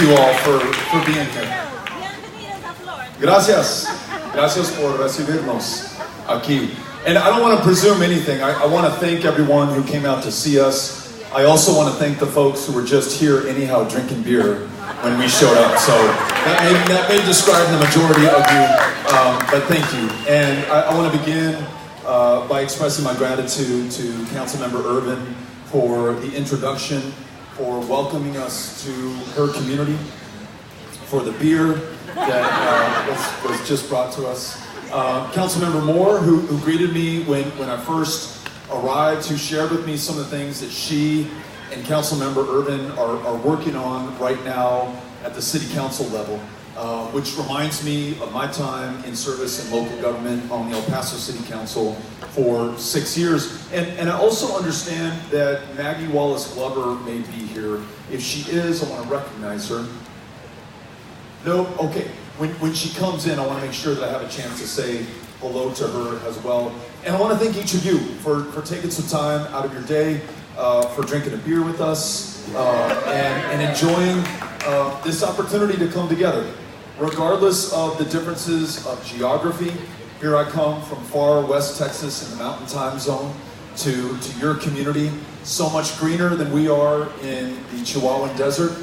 you all for being here. Gracias. Gracias por recibirnos aquí. And I don't want to presume anything. I want to thank everyone who came out to see us. I also want to thank the folks who were just here anyhow drinking beer when we showed up. So that may describe the majority of you, but thank you. And I want to begin by expressing my gratitude to Councilmember Irvin for the introduction, for welcoming us to her community, for the beer that was just brought to us. Councilmember Moore, who greeted me when I first arrived, who shared with me some of the things that she and Councilmember Irvin are working on right now at the city council level, which reminds me of my time in service in local government on the El Paso City Council for 6 years. And I also understand that Maggie Wallace-Glover may be here. If she is, I want to recognize her. No? Okay. When she comes in, I want to make sure that I have a chance to say hello to her as well. And I want to thank each of you for taking some time out of your day, for drinking a beer with us, and enjoying this opportunity to come together. Regardless of the differences of geography, here I come from far West Texas in the Mountain Time Zone to your community, so much greener than we are in the Chihuahuan Desert.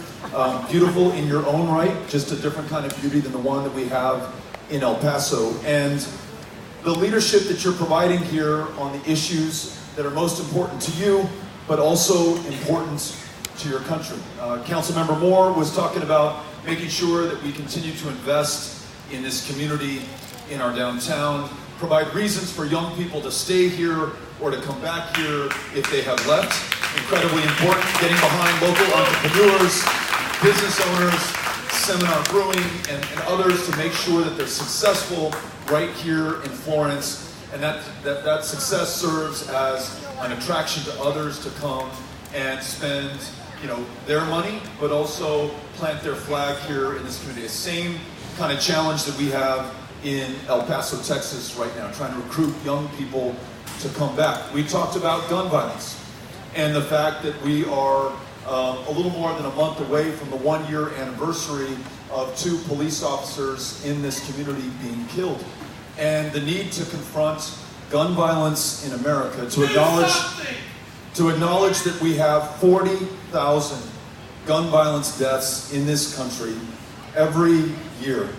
Beautiful in your own right, just a different kind of beauty than the one that we have in El Paso. And the leadership that you're providing here on the issues that are most important to you, but also important to your country. Councilmember Moore was talking about making sure that we continue to invest in this community, in our downtown, provide reasons for young people to stay here or to come back here if they have left. Incredibly important, getting behind local entrepreneurs, business owners, Seminar Brewing, and others to make sure that they're successful right here in Florence, and that success serves as an attraction to others to come and spend, their money, but also plant their flag here in this community. The same kind of challenge that we have in El Paso, Texas right now, trying to recruit young people to come back. We talked about gun violence and the fact that we are a little more than a month away from the 1-year anniversary of 2 police officers in this community being killed, and the need to confront gun violence in America, to acknowledge that we have 40,000 gun violence deaths in this country every year,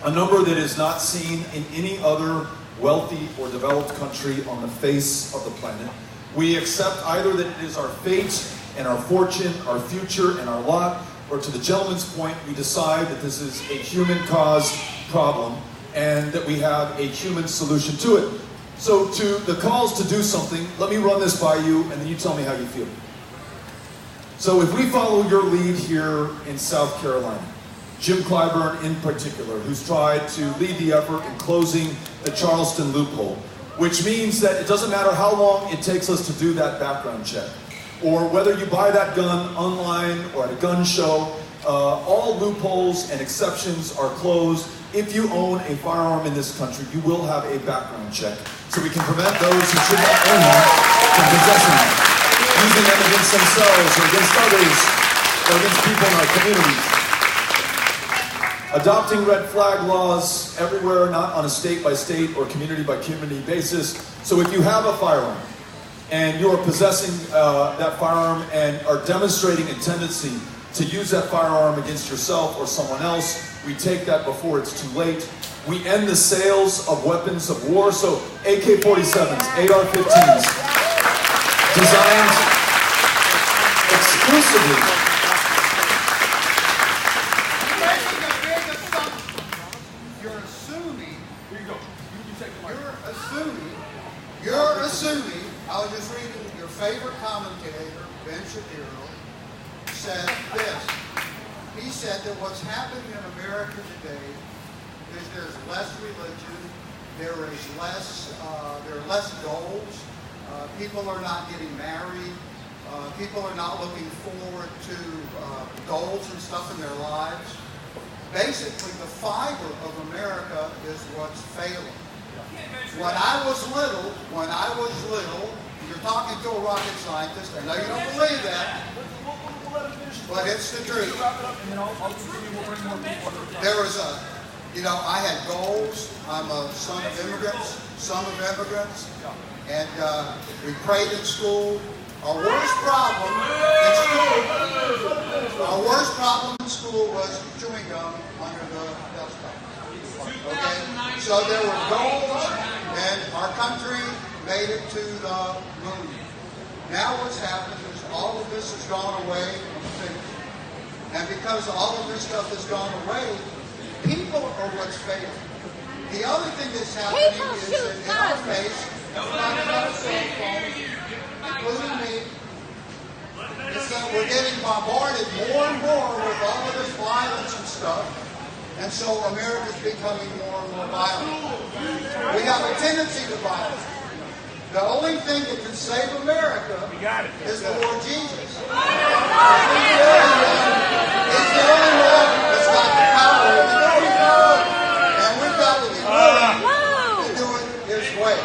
a number that is not seen in any other wealthy or developed country on the face of the planet. We accept either that it is our fate and our fortune, our future and our lot, or to the gentleman's point, we decide that this is a human-caused problem and that we have a human solution to it. So to the calls to do something, let me run this by you and then you tell me how you feel. So if we follow your lead here in South Carolina, Jim Clyburn in particular, who's tried to lead the effort in closing the Charleston loophole, which means that it doesn't matter how long it takes us to do that background check, or whether you buy that gun online or at a gun show, all loopholes and exceptions are closed. If you own a firearm in this country, you will have a background check, so we can prevent those who should not own them from possessing them, using them against themselves or against others or against people in our communities. Adopting red flag laws everywhere, not on a state-by-state or community-by-community basis. So if you have a firearm and you are possessing that firearm and are demonstrating a tendency to use that firearm against yourself or someone else, we take that before it's too late. We end the sales of weapons of war. So AK-47s, AR-15s, designed exclusively. You're assuming, I was just reading your favorite commentator, Ben Shapiro, said this. He said that what's happening in America today is there's less religion, there are less goals, people are not getting married, people are not looking forward to goals and stuff in their lives. Basically, the fiber of America is what's failing. When I was little, you're talking to a rocket scientist, I know you don't believe that. but it's the truth. There was I had goals. I'm a son of immigrants, and we prayed in school. Our worst problem in school was chewing gum under the desktop. Okay, so there were goals, and our country made it to the moon. Now what's happened is all of this has gone away from things. And because all of this stuff has gone away, people are what's failing. The other thing that's happening is that in our face, everybody got a cell phone, including me, is that we're getting bombarded more and more with all of this violence and stuff. And so America's becoming more and more violent. We have a tendency to violence. The only thing that can save America is the Lord Jesus. He's the only one that's got the power to do it. And we've got to be willing to do it His way.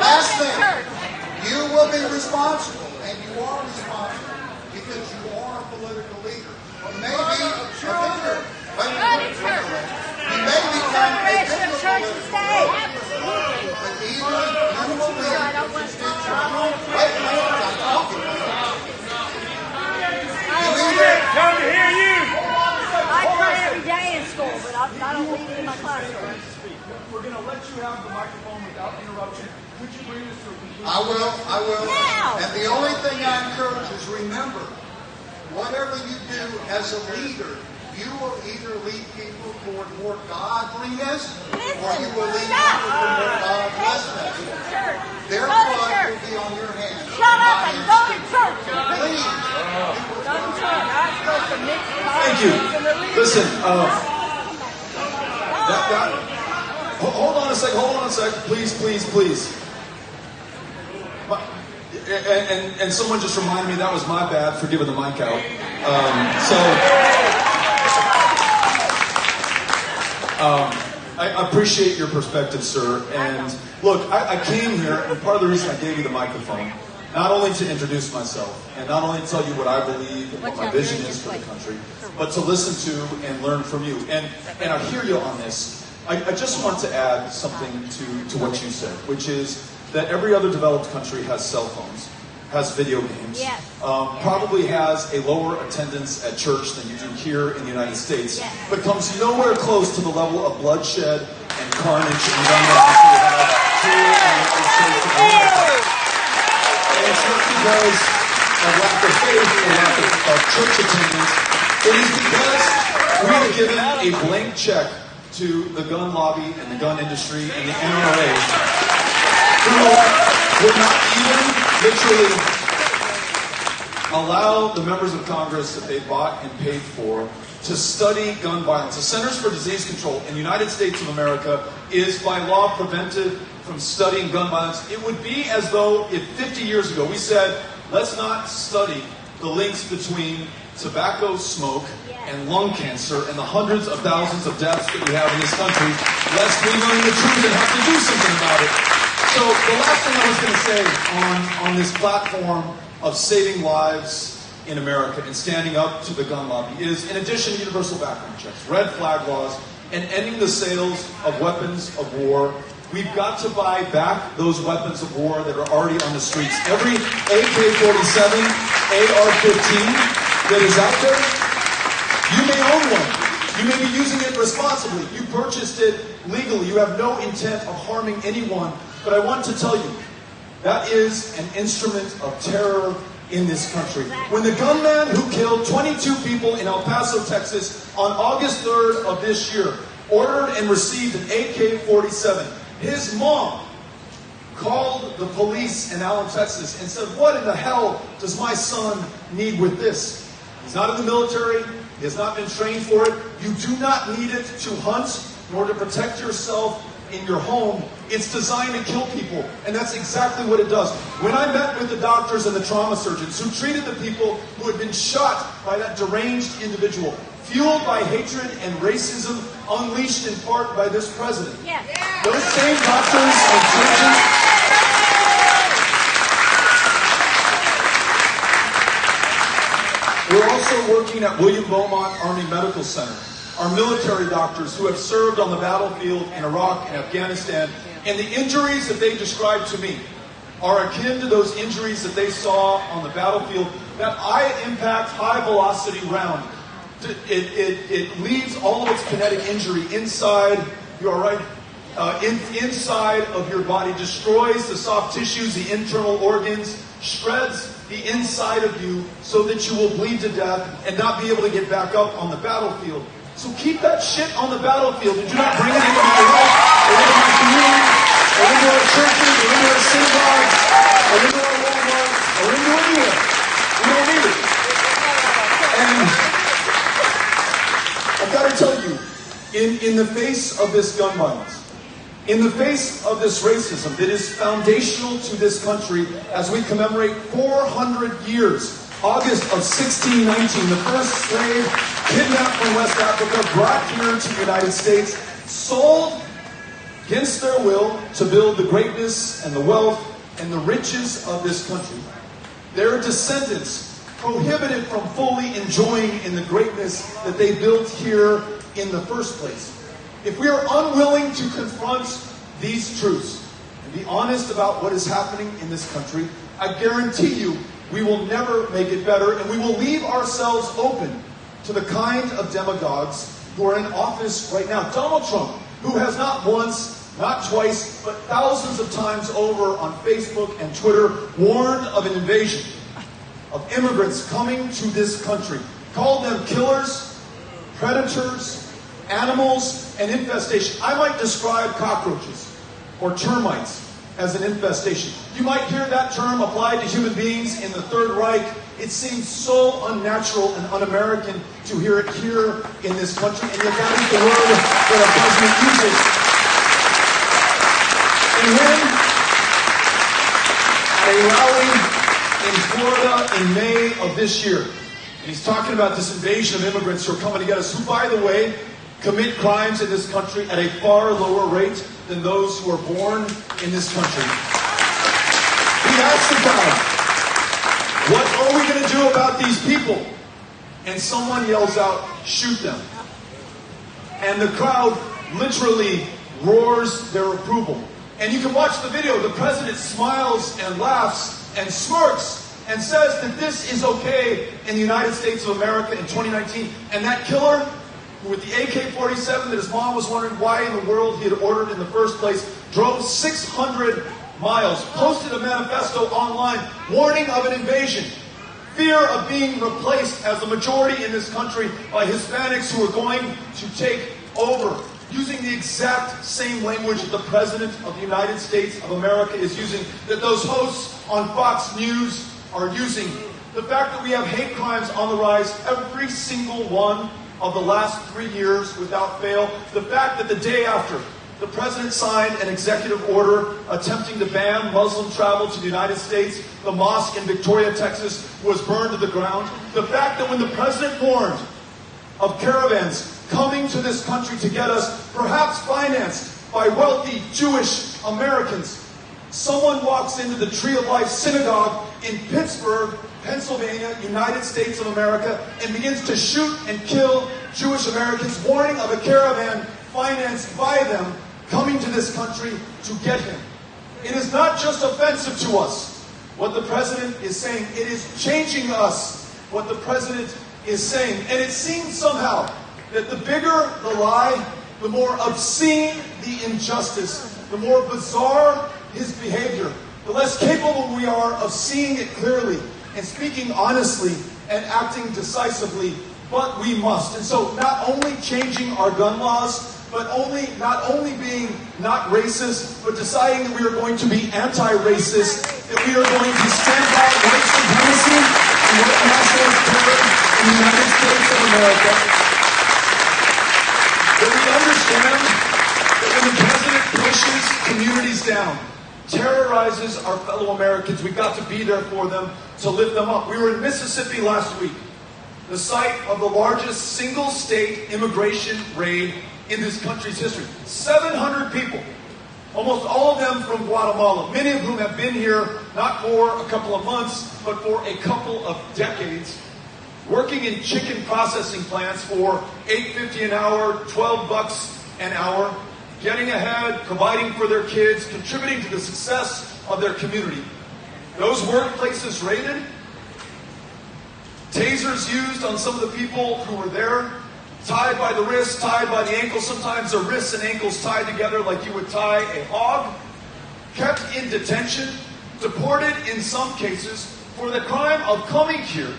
Last thing, you will be responsible, and you are responsible because you are a political leader. Or maybe a figure. You may become a biblical leader. But either you will be Come to hear you. I pray every day in school, but I don't leave it in my classroom. We're going to let you have the microphone without interruption. Would you bring us to a conclusion? I will. Now. And the only thing I encourage is remember, whatever you do as a leader, you will either lead people toward more godliness or you will lead people toward more godlessness. Their blood will be on your hands. Shut up and go to church. Please. Go to church. I'm supposed to mix Thank you. Listen, hold on a second. Please. And someone just reminded me that was my bad for giving the mic out. I appreciate your perspective, sir. And look, I came here, and part of the reason I gave you the microphone, not only to introduce myself, and not only to tell you what I believe and what my vision is for the country, but to listen to and learn from you. And I hear you on this. I just want to add something to what you said, which is that every other developed country has cell phones, has video games, probably has a lower attendance at church than you do here in the United States, but comes nowhere close to the level of bloodshed and carnage and gun violence we have here in the United States of America. And it's not because of lack of faith or lack of church attendance. It is because we have given a blank check to the gun lobby and the gun industry and the NRA, who would not even literally allow the members of Congress that they bought and paid for to study gun violence. The Centers for Disease Control in the United States of America is by law prevented from studying gun violence. It would be as though if 50 years ago we said, let's not study the links between tobacco smoke and lung cancer and the hundreds of thousands of deaths that we have in this country, lest we learn the truth and have to do something about it. So the last thing I was going to say on this platform of saving lives in America and standing up to the gun lobby is, in addition to universal background checks, red flag laws, and ending the sales of weapons of war, we've got to buy back those weapons of war that are already on the streets. Every AK-47, AR-15 that is out there, you may own one. You may be using it responsibly. You purchased it legally. You have no intent of harming anyone. But I want to tell you, that is an instrument of terror in this country. When the gunman who killed 22 people in El Paso, Texas on August 3rd of this year ordered and received an AK-47, his mom called the police in Allen, Texas and said, what in the hell does my son need with this? He's not in the military. He has not been trained for it. You do not need it to hunt nor to protect yourself in your home. It's designed to kill people. And that's exactly what it does. When I met with the doctors and the trauma surgeons who treated the people who had been shot by that deranged individual, fueled by hatred and racism, unleashed in part by this president, those same doctors and surgeons were also also working at William Beaumont Army Medical Center. Our military doctors who have served on the battlefield in Iraq and Afghanistan, and the injuries that they described to me are akin to those injuries that they saw on the battlefield. That high-impact, high-velocity round, it leaves all of its kinetic injury inside, you are right, inside of your body, destroys the soft tissues, the internal organs, shreds the inside of you so that you will bleed to death and not be able to get back up on the battlefield. So keep that shit on the battlefield and do not bring it into my life, or into my community, or into our churches, or into our synagogues, or into our Walmart, or into anywhere. We don't need it. And I've got to tell you, in the face of this gun violence, in the face of this racism that is foundational to this country, as we commemorate 400 years, August of 1619, the first slave kidnapped from West Africa, brought here to the United States, sold against their will to build the greatness and the wealth and the riches of this country. Their descendants prohibited from fully enjoying in the greatness that they built here in the first place. If we are unwilling to confront these truths and be honest about what is happening in this country, I guarantee you we will never make it better, and we will leave ourselves open to the kind of demagogues who are in office right now. Donald Trump, who has not once, not twice, but thousands of times over on Facebook and Twitter warned of an invasion of immigrants coming to this country, called them killers, predators, animals, and infestation. I might describe cockroaches or termites as an infestation. You might hear that term applied to human beings in the Third Reich. It seems so unnatural and un-American to hear it here in this country, and yet that is the word that our president uses. And when, at a rally in Florida in May of this year, and he's talking about this invasion of immigrants who are coming to get us, who, by the way, commit crimes in this country at a far lower rate than those who are born in this country. He asked the crowd, what are we going to do about these people? And someone yells out, shoot them. And the crowd literally roars their approval. And you can watch the video. The president smiles and laughs and smirks and says that this is okay in the United States of America in 2019. And that killer, with the AK-47 that his mom was wondering why in the world he had ordered in the first place, drove 600 miles, posted a manifesto online warning of an invasion, fear of being replaced as the majority in this country by Hispanics who are going to take over, using the exact same language that the President of the United States of America is using, that those hosts on Fox News are using. The fact that we have hate crimes on the rise, every single one of the last 3 years without fail. The fact that the day after the president signed an executive order attempting to ban Muslim travel to the United States, the mosque in Victoria, Texas was burned to the ground. The fact that when the president warned of caravans coming to this country to get us, perhaps financed by wealthy Jewish Americans, someone walks into the Tree of Life Synagogue in Pittsburgh, Pennsylvania, United States of America, and begins to shoot and kill Jewish Americans, warning of a caravan financed by them coming to this country to get him. It is not just offensive to us, what the president is saying. It is changing us, what the president is saying. And it seems somehow that the bigger the lie, the more obscene the injustice, the more bizarre his behavior, the less capable we are of seeing it clearly and speaking honestly and acting decisively, but we must. And so not only changing our gun laws, but not only being not racist, but deciding that we are going to be anti-racist, that we are going to stand by white supremacy and white nationalist terror in the United States of America, that we understand that when the president pushes communities down, terrorizes our fellow Americans, we've got to be there for them, to lift them up. We were in Mississippi last week, the site of the largest single state immigration raid in this country's history. 700 people, almost all of them from Guatemala, many of whom have been here not for a couple of months, but for a couple of decades. working in chicken processing plants for $8.50 an hour, $12 an hour, getting ahead, providing for their kids, contributing to the success of their community. Those workplaces raided, tasers used on some of the people who were there, tied by the wrists, tied by the ankles, sometimes the wrists and ankles tied together like you would tie a hog, kept in detention, deported in some cases for the crime of coming here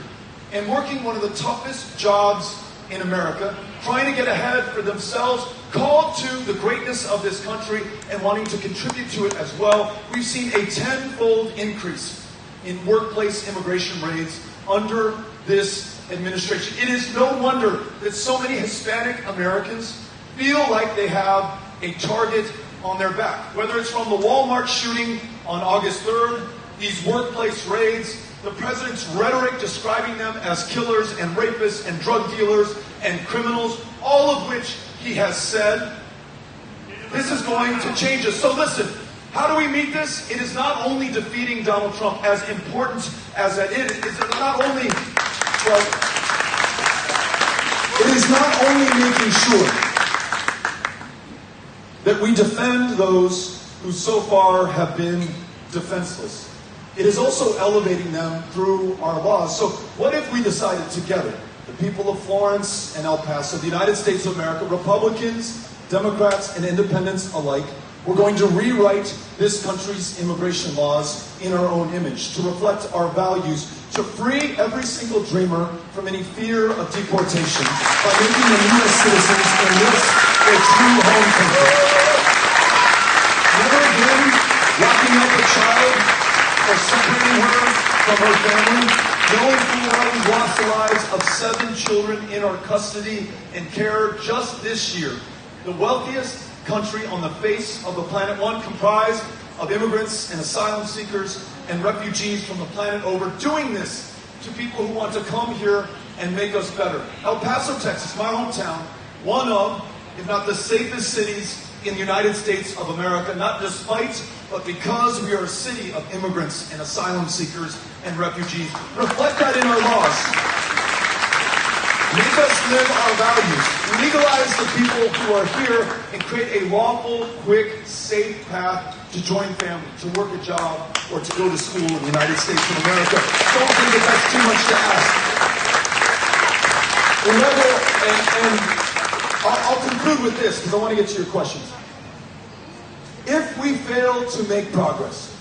and working one of the toughest jobs in America, trying to get ahead for themselves, called to the greatness of this country and wanting to contribute to it as well. We've seen a tenfold increase in workplace immigration raids under this administration. It is no wonder that so many Hispanic Americans feel like they have a target on their back. Whether it's from the Walmart shooting on August 3rd, these workplace raids, the president's rhetoric describing them as killers and rapists and drug dealers and criminals, all of which he has said, this is going to change us. So listen, how do we meet this? It is not only defeating Donald Trump, as important as that is. It is not only, well, it is not only making sure that we defend those who so far have been defenseless. It is also elevating them through our laws. So what if we decided together, the people of Florence and El Paso, the United States of America, Republicans, Democrats, and independents alike, we're going to rewrite this country's immigration laws in our own image, to reflect our values, to free every single dreamer from any fear of deportation by making them U.S. citizens in this, their true home country. Never again locking up a child or separating her from her family, knowing full well we've lost the lives of 7 children in our custody and care just this year. The wealthiest country on the face of the planet, one comprised of immigrants and asylum seekers and refugees from the planet over, doing this to people who want to come here and make us better. El Paso, Texas, my hometown, one of, if not the safest cities in the United States of America, not despite, but because we are a city of immigrants and asylum seekers and refugees. Reflect that in our laws. Make us live our values. Legalize the people who are here and create a lawful, quick, safe path to join family, to work a job, or to go to school in the United States of America. Don't think that that's too much to ask. Remember, and I'll conclude with this because I want to get to your questions. If we fail to make progress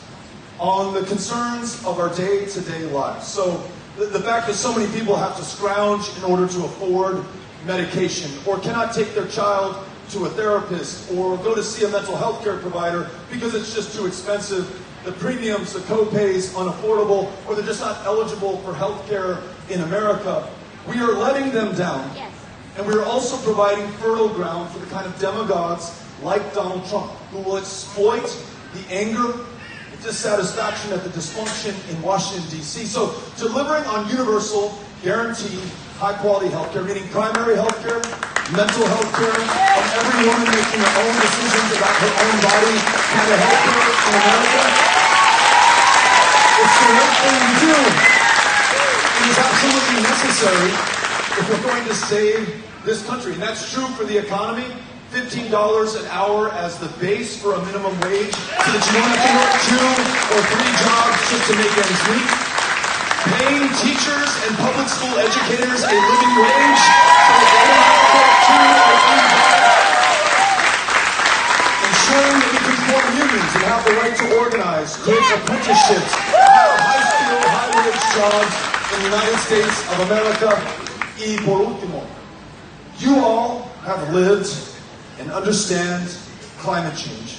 on the concerns of our day-to-day lives, so the fact that so many people have to scrounge in order to afford medication, or cannot take their child to a therapist, or go to see a mental health care provider because it's just too expensive, the premiums, the co-pays unaffordable, or they're just not eligible for health care in America, we are letting them down. Yes. And we are also providing fertile ground for the kind of demagogues like Donald Trump, who will exploit the anger, the dissatisfaction at the dysfunction in Washington, D.C. So delivering on universal, guaranteed, high-quality health care, meaning primary health care, mental health care, of every woman making her own decisions about her own body, kind of health care in America. It's the right thing to do. It is absolutely necessary if we're going to save this country. And that's true for the economy. $15 an hour as the base for a minimum wage so that you don't have to work 2 or 3 jobs just to make ends meet. Paying teachers and public school educators a living wage so that they don't have to work 2 or 3 jobs. Ensuring that we can form unions and have the right to organize, create apprenticeships, hire high-skilled, high-wage jobs in the United States of America. Y por último, you all have lived and understand climate change.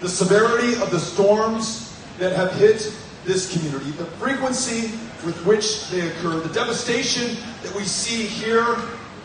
The severity of the storms that have hit this community, the frequency with which they occur, the devastation that we see here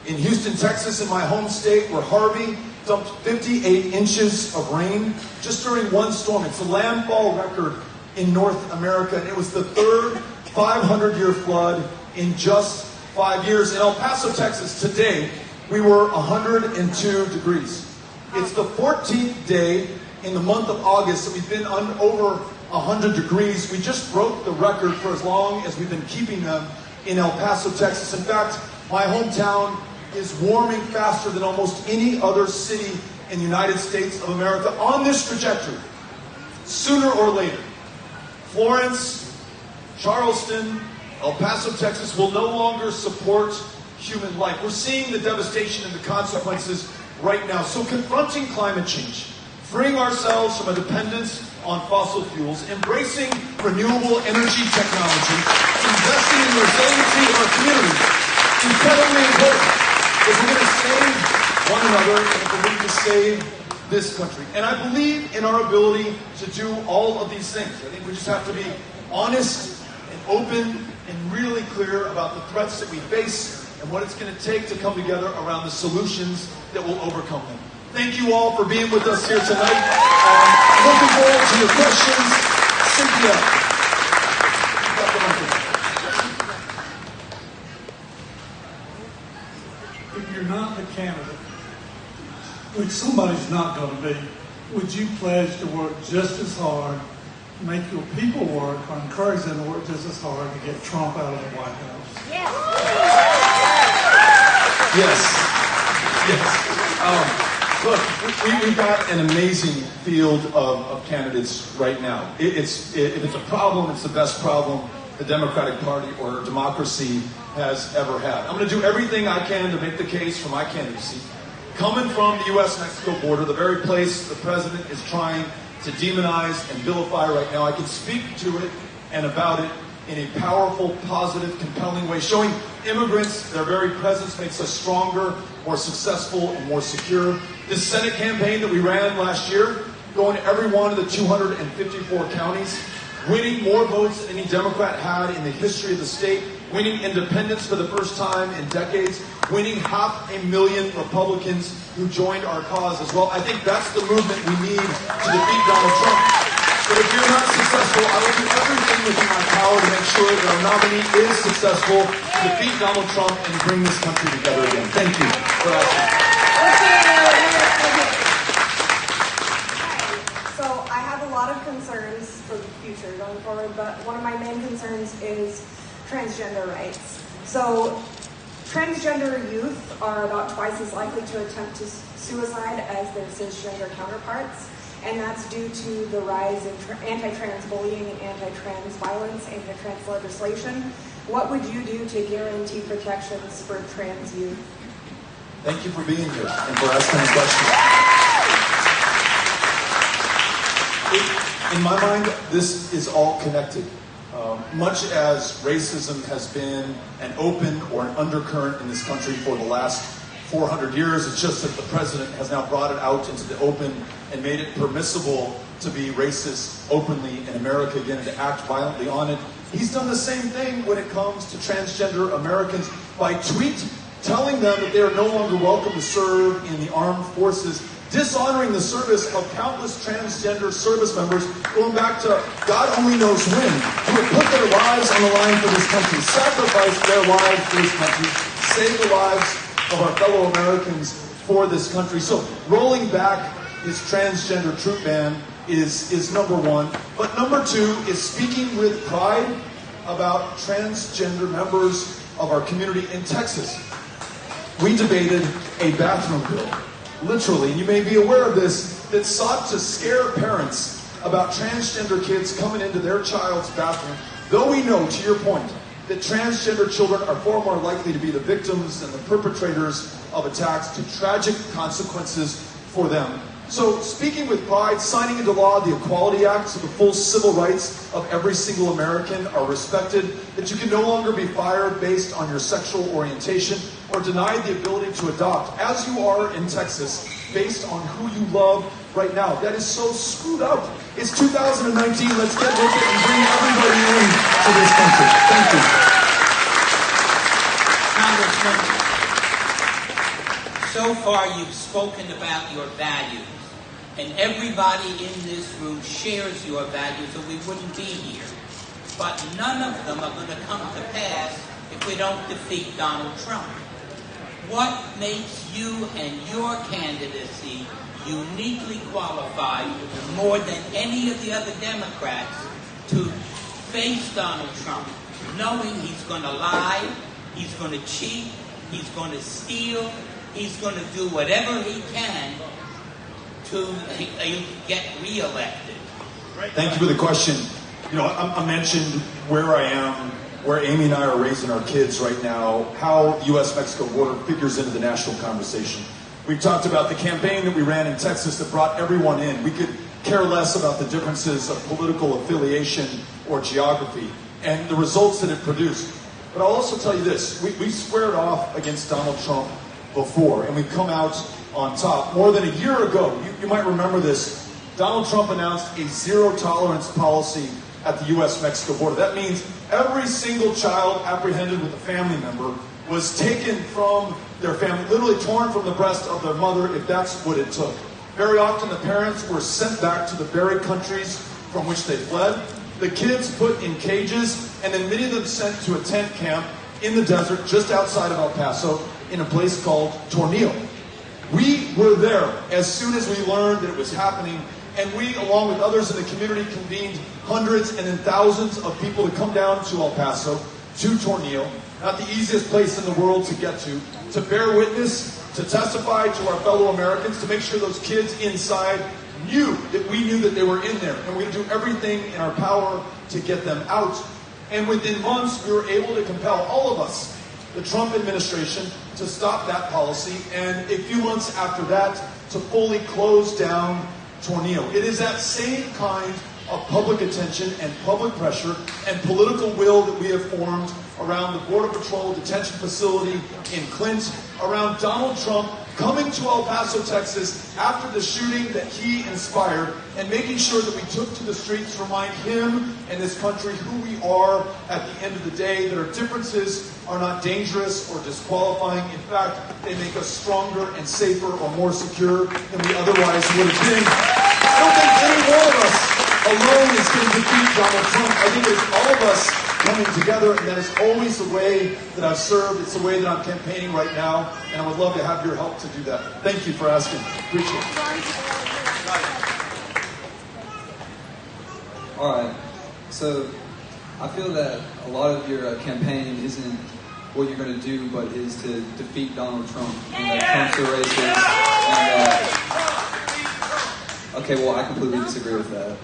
in Houston, Texas, in my home state, where Harvey dumped 58 inches of rain just during one storm. It's a landfall record in North America, and it was the 3rd 500-year flood in just 5 years. In El Paso, Texas, today, we were 102 degrees. It's the 14th day in the month of August that we've been over 100 degrees. We just broke the record for as long as we've been keeping them in El Paso, Texas. In fact, my hometown is warming faster than almost any other city in the United States of America on this trajectory. Sooner or later, Florence, Charleston, El Paso, Texas will no longer support human life. We're seeing the devastation and the consequences right now. So confronting climate change, freeing ourselves from a dependence on fossil fuels, embracing renewable energy technology, investing in the resiliency of our community, incredibly important if we're going to save one another and if we're going to save this country. And I believe in our ability to do all of these things. I think we just have to be honest and open and really clear about the threats that we face and what it's going to take to come together around the solutions that will overcome them. Thank you all for being with us here tonight. Looking forward to your questions. Cynthia. You got the microphone. If you're not the candidate, which somebody's not going to be, would you pledge to work just as hard, make your people work, or encourage them to work just as hard to get Trump out of the White House? Yes. Yes. Look, we've got an amazing field of candidates right now. If it's a problem, it's the best problem the Democratic Party or democracy has ever had. I'm going to do everything I can to make the case for my candidacy. Coming from the U.S.-Mexico border, the very place the president is trying to demonize and vilify right now, I can speak to it and about it in a powerful, positive, compelling way, showing immigrants their very presence makes us stronger, more successful, and more secure. This Senate campaign that we ran last year, going to every one of the 254 counties, winning more votes than any Democrat had in the history of the state, winning independence for the first time in decades, winning 500,000 Republicans who joined our cause as well. I think that's the movement we need to defeat Donald Trump. But if you're not successful, I will do everything within my power to make sure that our nominee is successful to defeat Donald Trump and bring this country together again. Thank you for asking. So I have a lot of concerns for the future going forward, but one of my main concerns is transgender rights. So transgender youth are about twice as likely to attempt suicide as their cisgender counterparts. And that's due to the rise in anti-trans bullying and anti-trans violence, anti-trans legislation. What would you do to guarantee protections for trans youth? Thank you for being here and for asking the question. In my mind, this is all connected. Much as racism has been an open or an undercurrent in this country for the last 400 years, it's just that the president has now brought it out into the open and made it permissible to be racist openly in America again and to act violently on it. He's done the same thing when it comes to transgender Americans by tweet telling them that they are no longer welcome to serve in the armed forces, dishonoring the service of countless transgender service members going back to God only knows when, who have put their lives on the line for this country, sacrificed their lives for this country, saved the lives of our fellow Americans for this country. So rolling back his transgender troop ban is number one. But number two is speaking with pride about transgender members of our community in Texas. We debated a bathroom bill, literally, and you may be aware of this, that sought to scare parents about transgender kids coming into their child's bathroom, though we know, to your point, that transgender children are far more likely to be the victims and the perpetrators of attacks to tragic consequences for them. So speaking with pride, signing into law the Equality Act so the full civil rights of every single American are respected, that you can no longer be fired based on your sexual orientation or denied the ability to adopt, as you are in Texas, based on who you love right now. That is so screwed up. It's 2019. Let's get with it and bring everybody in to this country. Thank you. Congressman, so far you've spoken about your values, and everybody in this room shares your values or we wouldn't be here. But none of them are going to come to pass if we don't defeat Donald Trump. What makes you and your candidacy uniquely qualified, more than any of the other Democrats, to face Donald Trump, knowing he's going to lie, he's going to cheat, he's going to steal, he's going to do whatever he can to get reelected. Thank you for the question. You know, I mentioned where I am, where Amy and I are raising our kids right now, how the U.S.-Mexico border figures into the national conversation. We've talked about the campaign that we ran in Texas that brought everyone in. We could care less about the differences of political affiliation or geography and the results that it produced. But I'll also tell you this, we squared off against Donald Trump before, and we've come out on top. More than a year ago, you might remember this, Donald Trump announced a zero-tolerance policy at the U.S.-Mexico border. That means every single child apprehended with a family member was taken from their family, literally torn from the breast of their mother, if that's what it took. Very often the parents were sent back to the very countries from which they fled. The kids put in cages, and then many of them sent to a tent camp in the desert just outside of El Paso in a place called Tornillo. We were there as soon as we learned that it was happening, and we, along with others in the community, convened hundreds and then thousands of people to come down to El Paso, to Tornillo, not the easiest place in the world to get to bear witness, to testify to our fellow Americans, to make sure those kids inside knew that we knew that they were in there, and we're going to do everything in our power to get them out. And within months, we were able to compel all of us, the Trump administration, to stop that policy, and a few months after that, to fully close down Tornillo. It is that same kind of public attention and public pressure and political will that we have formed around the Border Patrol detention facility in Clint, around Donald Trump coming to El Paso, Texas, after the shooting that he inspired, and making sure that we took to the streets to remind him and this country who we are at the end of the day, that our differences are not dangerous or disqualifying. In fact, they make us stronger and safer or more secure than we otherwise would have been. I don't think any one of us alone is going to defeat Donald Trump. I think it's all of us coming together, and that is always the way that I've served. It's the way that I'm campaigning right now, and I would love to have your help to do that. Thank you for asking. Appreciate it. All right. So I feel that a lot of your campaign isn't what you're going to do, but is to defeat Donald Trump, and that Trump's a racist. And, okay, well, I completely disagree with that.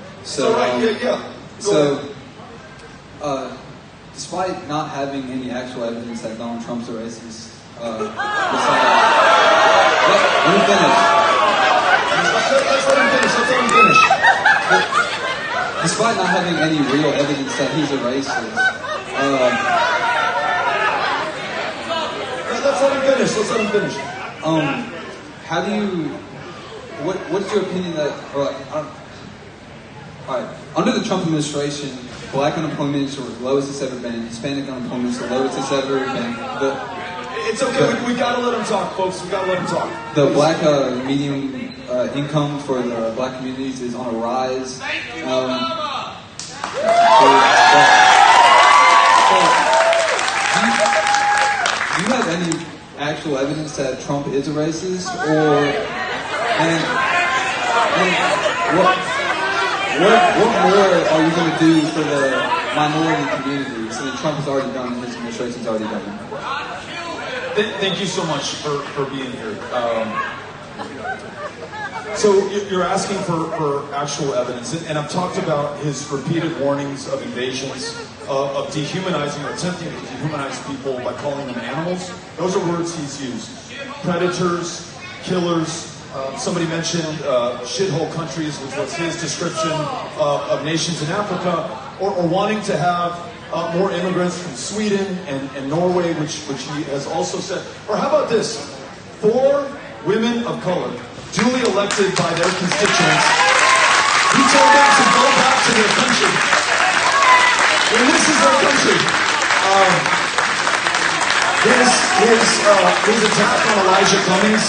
Despite not having any actual evidence that Donald Trump's a racist, let me finish. Let's let him finish. Despite not having any real evidence that he's a racist, let's let him finish. How do you? What's your opinion that? All right. Under the Trump administration, black unemployment is the lowest it's ever been. Hispanic unemployment is the lowest it's ever been. It's okay. We gotta let him talk, folks. We gotta let him talk. The black medium income for the black communities is on a rise. Thank you, Obama. Do you have any actual evidence that Trump is a racist, What more are you going to do for the minority community? So that Trump has already done and his administration's already done. Thank you so much for being here. So you're asking for actual evidence, and I've talked about his repeated warnings of invasions, of dehumanizing or attempting to dehumanize people by calling them animals. Those are words he's used. Predators, killers. Somebody mentioned shithole countries, which was his description of nations in Africa, or wanting to have more immigrants from Sweden and Norway, which he has also said. Or how about this? 4 women of color, duly elected by their constituents, he told them to go back to their country. And this is their country. His attack on Elijah Cummings,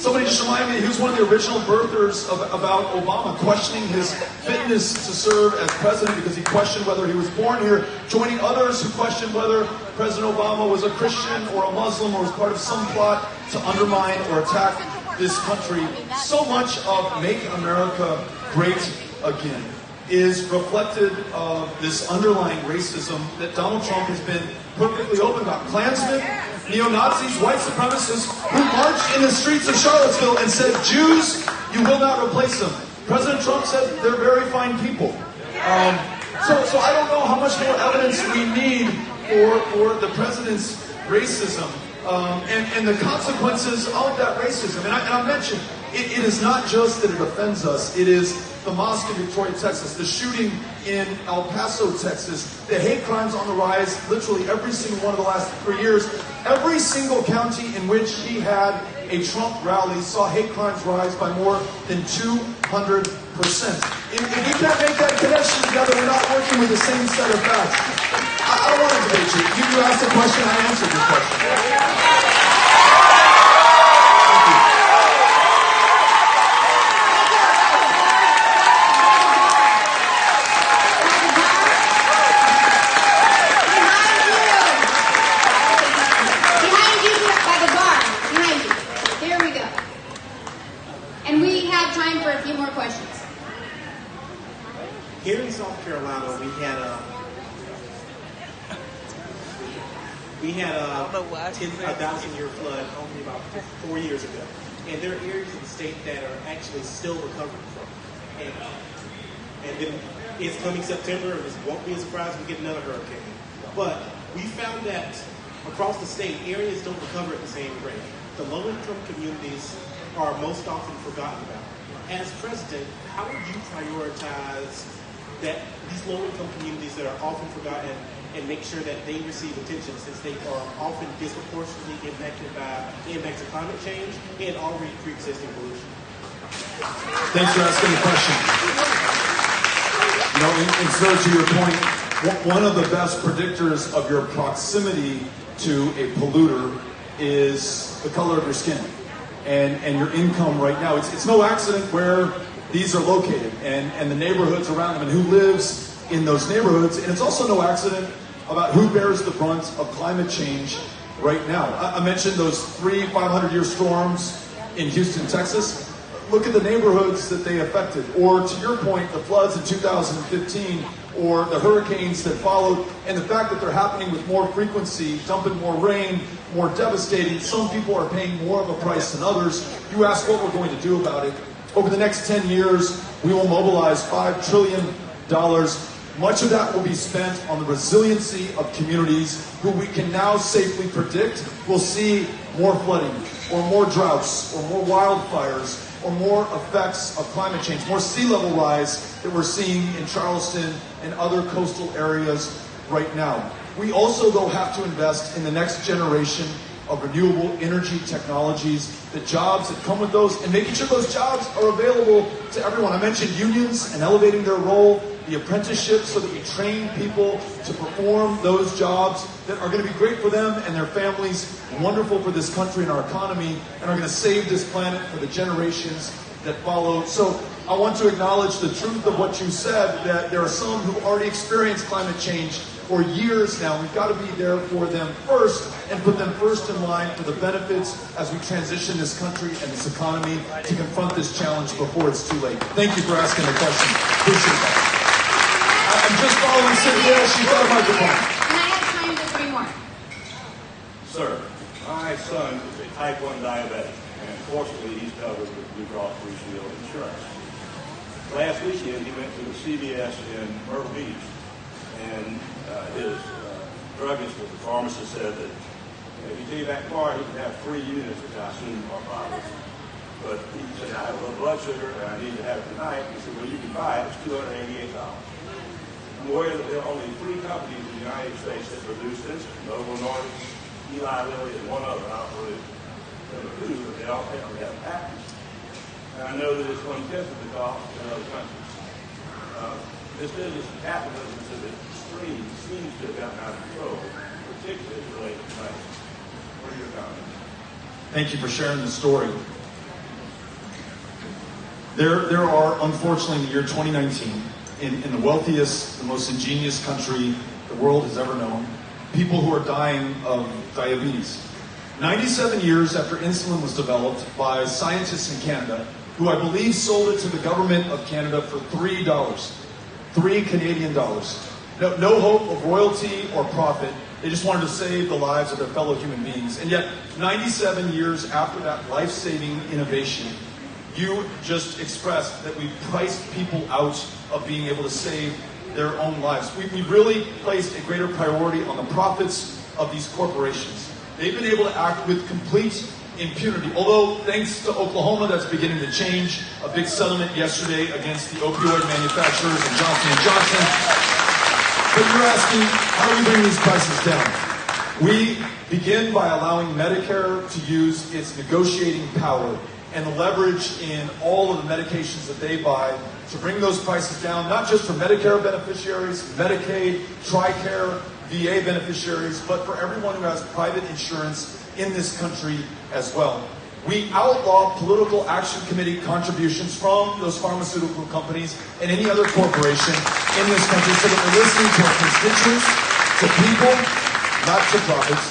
somebody just reminded me, he was one of the original birthers about Obama, questioning his fitness to serve as president because he questioned whether he was born here, joining others who questioned whether President Obama was a Christian or a Muslim or was part of some plot to undermine or attack this country. So much of Make America Great again is reflected of this underlying racism that Donald Trump has been perfectly open about. Klansmen, neo-Nazis, white supremacists who marched in the streets of Charlottesville and said, Jews, you will not replace them. President Trump said they're very fine people. So I don't know how much more evidence we need for the president's racism and the consequences of that racism. And I mentioned, it is not just that it offends us, it is the mosque in Victoria, Texas, the shooting in El Paso, Texas, the hate crimes on the rise, literally every single one of the last 3 years. Every single county in which he had a Trump rally saw hate crimes rise by more than 200%. If you can't make that connection together, we're not working with the same set of facts. I don't want to debate you. You asked a question, I answered your question. Here in South Carolina, we had a 1,000-year flood only about 4 years ago, and there are areas of the state that are actually still recovering from it. And then it's coming September, and it won't be a surprise we get another hurricane. But we found that across the state, areas don't recover at the same rate. The low-income communities are most often forgotten about. As president, how would you prioritize that these low-income communities that are often forgotten and make sure that they receive attention, since they are often disproportionately impacted by the impacts of climate change and already pre-existing pollution? Thanks for asking the question. You know, and so to your point, one of the best predictors of your proximity to a polluter is the color of your skin and your income right now. It's no accident where these are located and the neighborhoods around them and who lives in those neighborhoods. And it's also no accident about who bears the brunt of climate change right now. I mentioned those 3 500-year storms in Houston, Texas. Look at the neighborhoods that they affected. Or to your point, the floods in 2015 or the hurricanes that followed, and the fact that they're happening with more frequency, dumping more rain, more devastating. Some people are paying more of a price than others. You ask what we're going to do about it. Over the next 10 years, we will mobilize $5 trillion. Much of that will be spent on the resiliency of communities who we can now safely predict will see more flooding, or more droughts, or more wildfires, or more effects of climate change, more sea level rise that we're seeing in Charleston and other coastal areas right now. We also, though, have to invest in the next generation of renewable energy technologies, the jobs that come with those, and making sure those jobs are available to everyone. I mentioned unions and elevating their role, the apprenticeship, so that we train people to perform those jobs that are going to be great for them and their families, wonderful for this country and our economy, and are going to save this planet for the generations that follow. So I want to acknowledge the truth of what you said, that there are some who already experienced climate change for years now. We've got to be there for them first and put them first in line for the benefits as we transition this country and this economy to confront this challenge before it's too late. Thank you for asking the question. Appreciate that. I'm just following Cynthia. She's got a microphone. And I have time for 3 more. Sir, my son is a type 1 diabetic, and fortunately he's covered with Blue Cross Blue Shield insurance. Last weekend he went to the CVS in Myrtle Beach, and his druggist with the pharmacist said that if he came back far, he could have 3 units, which I assume are bottles. But he said, I have low blood sugar and I need to have it tonight. He said, well, you can buy it. It's $288. I'm aware that there are only 3 companies in the United States that produce this: Novo Nordisk, Eli Lilly, and one other. I don't really know who, but they all apparently have patents. And I know that it's 1/10 of the cost in other countries. This business of capitalism to the extreme seems to have gotten out of control, particularly related to prices. What are your comments? Thank you for sharing the story. There are, unfortunately, in the year 2019, in the wealthiest, the most ingenious country the world has ever known, people who are dying of diabetes. 97 years after insulin was developed by scientists in Canada, who I believe sold it to the government of Canada for $3. $3 Canadian. No hope of royalty or profit. They just wanted to save the lives of their fellow human beings. And yet, 97 years after that life-saving innovation, you just expressed that we've priced people out of being able to save their own lives. We really placed a greater priority on the profits of these corporations. They've been able to act with complete impunity. Although, thanks to Oklahoma, that's beginning to change. A big settlement yesterday against the opioid manufacturers and Johnson & Johnson. But you're asking, how do we bring these prices down? We begin by allowing Medicare to use its negotiating power and the leverage in all of the medications that they buy to bring those prices down, not just for Medicare beneficiaries, Medicaid, TRICARE, VA beneficiaries, but for everyone who has private insurance in this country as well. We outlaw political action committee contributions from those pharmaceutical companies and any other corporation in this country so that we're listening to our constituents, to people, not to profits.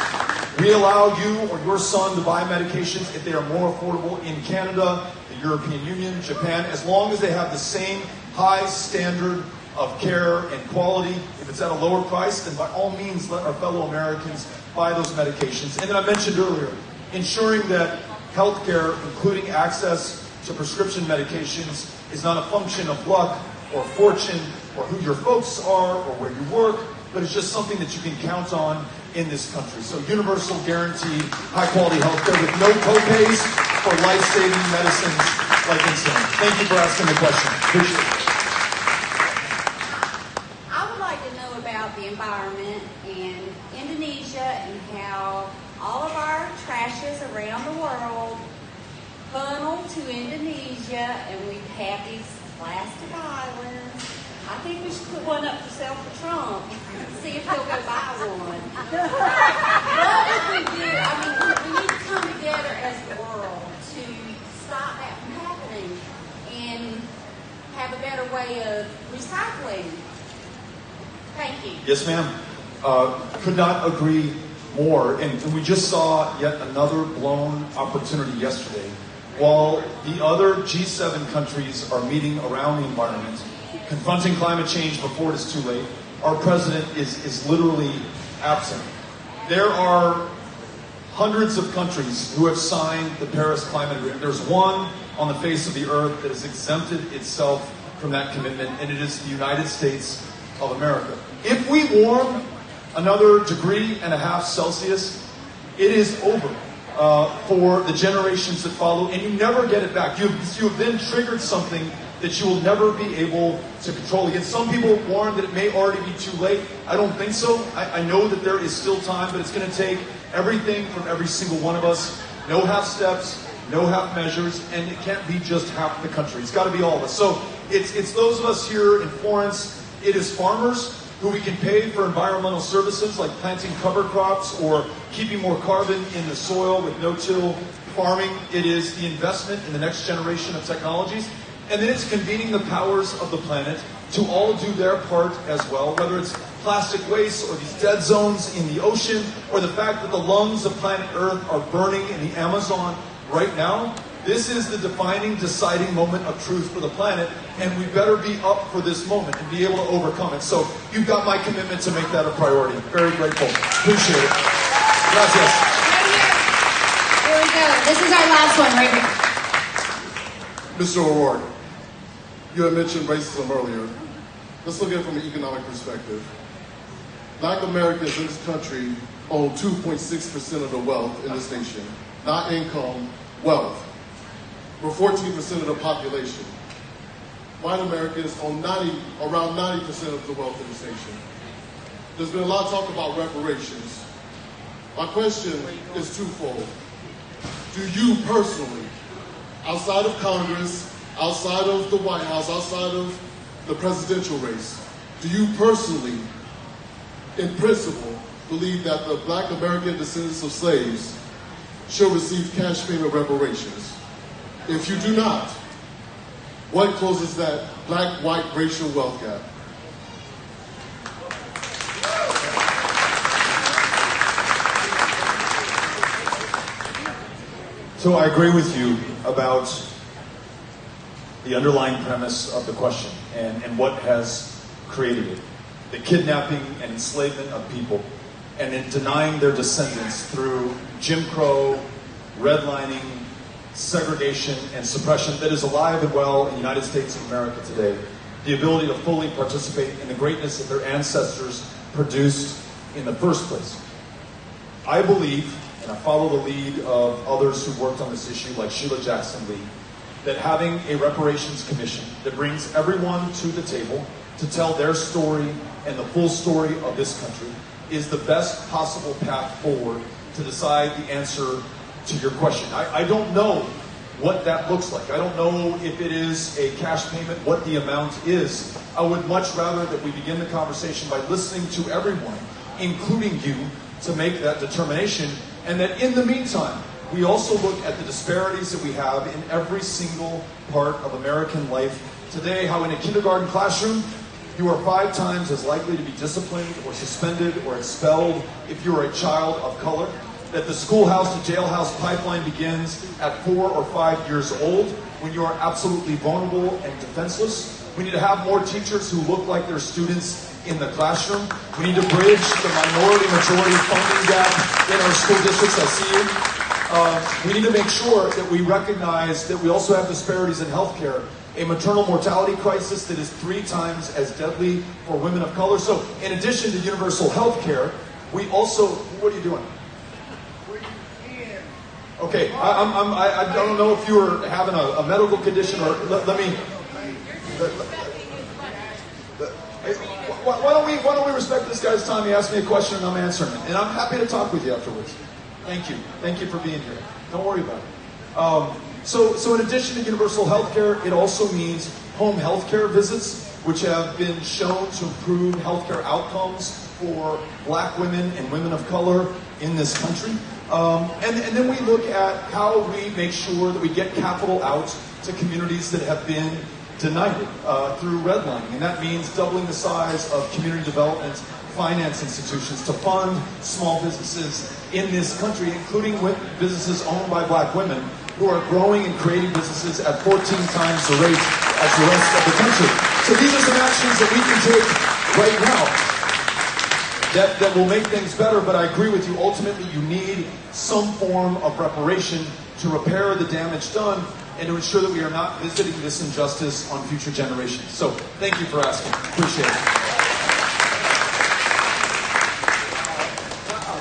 We allow you or your son to buy medications if they are more affordable in Canada, the European Union, Japan, as long as they have the same high standard of care and quality. If it's at a lower price, then by all means let our fellow Americans buy those medications. And then I mentioned earlier, ensuring that healthcare, including access to prescription medications, is not a function of luck or fortune or who your folks are or where you work, but it's just something that you can count on in this country. So universal guaranteed high-quality healthcare with no co-pays for life-saving medicines like insulin. Thank you for asking the question. Appreciate it. I would like to know about the environment in Indonesia and how all of our trashes around the world funnel to Indonesia, and we have these plastic islands. I think we should put one up for sale for Trump and see if he'll go buy one. What if we do? I mean, we need to come together as the world to stop that from happening and have a better way of recycling. Thank you. Yes, ma'am. Could not agree more. And we just saw yet another blown opportunity yesterday. While the other G7 countries are meeting around the environment, confronting climate change before it is too late, our president is literally absent. There are hundreds of countries who have signed the Paris Climate Agreement. There's one on the face of the earth that has exempted itself from that commitment, and it is the United States of America. If we warm another 1.5 degrees Celsius, it is over for the generations that follow, and you never get it back. You have then triggered something that you will never be able to control again. Some people warn that it may already be too late. I don't think so. I know that there is still time, but it's going to take everything from every single one of us. No half steps, no half measures, and it can't be just half the country. It's got to be all of us. So it's those of us here in Florence. It is farmers who we can pay for environmental services like planting cover crops or keeping more carbon in the soil with no-till farming. It is the investment in the next generation of technologies. And then it's convening the powers of the planet to all do their part as well, whether it's plastic waste or these dead zones in the ocean or the fact that the lungs of planet Earth are burning in the Amazon right now. This is the defining, deciding moment of truth for the planet, and we better be up for this moment and be able to overcome it. So you've got my commitment to make that a priority. Very grateful. Appreciate it. Gracias. Here we go. This is our last one right here. Mr. O'Rourke, you had mentioned racism earlier. Let's look at it from an economic perspective. Black Americans in this country own 2.6% of the wealth in this nation. Not income, wealth. We're 14% of the population. White Americans own around 90% of the wealth in this nation. There's been a lot of talk about reparations. My question is twofold. Do you personally, outside of Congress, outside of the White House, outside of the presidential race, do you personally, in principle, believe that the Black American descendants of slaves should receive cash payment reparations? If you do not, what closes that black-white racial wealth gap? So I agree with you about the underlying premise of the question and what has created it. The kidnapping and enslavement of people, and in denying their descendants through Jim Crow, redlining, segregation, and suppression that is alive and well in the United States of America today, the ability to fully participate in the greatness that their ancestors produced in the first place. I believe, and I follow the lead of others who worked on this issue, like Sheila Jackson Lee, that having a reparations commission that brings everyone to the table to tell their story and the full story of this country is the best possible path forward to decide the answer to your question. I don't know what that looks like. I don't know if it is a cash payment, what the amount is. I would much rather that we begin the conversation by listening to everyone, including you, to make that determination, and that in the meantime, we also look at the disparities that we have in every single part of American life today, how in a kindergarten classroom, you are 5 times as likely to be disciplined or suspended or expelled if you are a child of color, that the schoolhouse to jailhouse pipeline begins at 4 or 5 years old when you are absolutely vulnerable and defenseless. We need to have more teachers who look like their students in the classroom. We need to bridge the minority-majority funding gap in our school districts. I see you. We need to make sure that we recognize that we also have disparities in healthcare, a maternal mortality crisis that is 3 times as deadly for women of color. So in addition to universal healthcare, we also, what are you doing? Okay, I don't know if you were having a medical condition or let me. Why don't we respect this guy's time? He asked me a question and I'm answering it, and I'm happy to talk with you afterwards. Thank you for being here. Don't worry about it. So in addition to universal health care, it also means home health care visits, which have been shown to improve healthcare outcomes for black women and women of color in this country. And then we look at how we make sure that we get capital out to communities that have been denied it through redlining. And that means doubling the size of community development finance institutions to fund small businesses in this country, including businesses owned by black women who are growing and creating businesses at 14 times the rate as the rest of the country. So these are some actions that we can take right now that will make things better, but I agree with you. Ultimately, you need some form of reparation to repair the damage done and to ensure that we are not visiting this injustice on future generations. So thank you for asking. Appreciate it.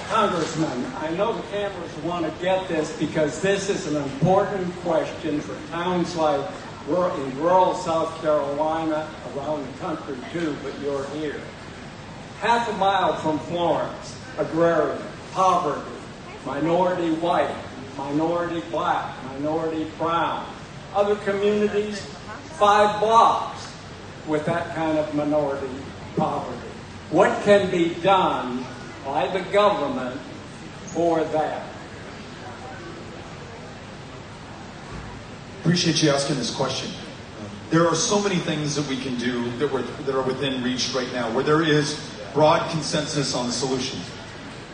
Congressman, I know the cameras want to get this because this is an important question for towns like in rural South Carolina, around the country too, but you're here. Half a mile from Florence, agrarian, poverty, minority white, minority black, minority brown. Other communities, 5 blocks with that kind of minority poverty. What can be done by the government for that? Appreciate you asking this question. There are so many things that we can do that are within reach right now, where there is broad consensus on the solutions.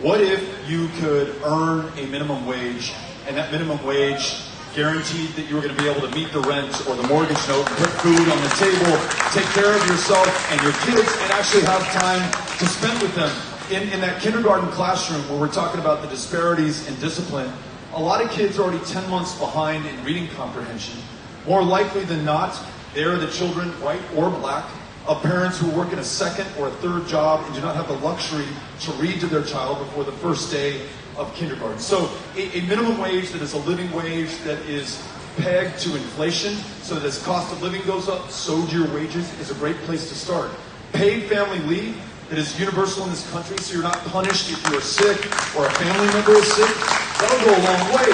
What if you could earn a minimum wage, and that minimum wage guaranteed that you were going to be able to meet the rent or the mortgage note, put food on the table, take care of yourself and your kids, and actually have time to spend with them? In that kindergarten classroom where we're talking about the disparities in discipline, a lot of kids are already 10 months behind in reading comprehension. More likely than not, they are the children, white or black, of parents who work in a second or a third job and do not have the luxury to read to their child before the first day of kindergarten. So a minimum wage that is a living wage that is pegged to inflation, so that as cost of living goes up, so do your wages, is a great place to start. Paid family leave that is universal in this country, so you're not punished if you're sick or a family member is sick. That'll go a long way.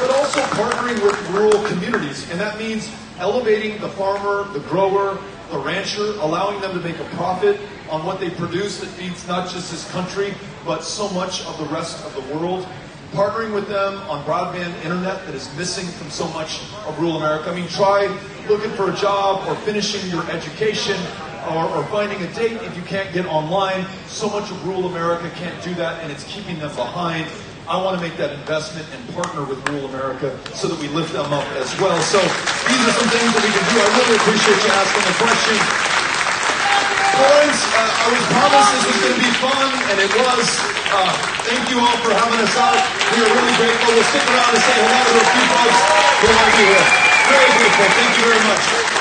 But also partnering with rural communities, and that means elevating the farmer, the grower, the rancher, allowing them to make a profit on what they produce that feeds not just this country, but so much of the rest of the world. Partnering with them on broadband internet that is missing from so much of rural America. I mean, try looking for a job or finishing your education or finding a date if you can't get online. So much of rural America can't do that, and it's keeping them behind I want to make that investment and partner with rural America so that we lift them up as well. So these are some things that we can do. I really appreciate you asking the question. Florence, I was promised this was going to be fun, and it was. Thank you all for having us out. We are really grateful. We'll stick around and say hello to a few folks who want to be here. Very grateful. Thank you very much.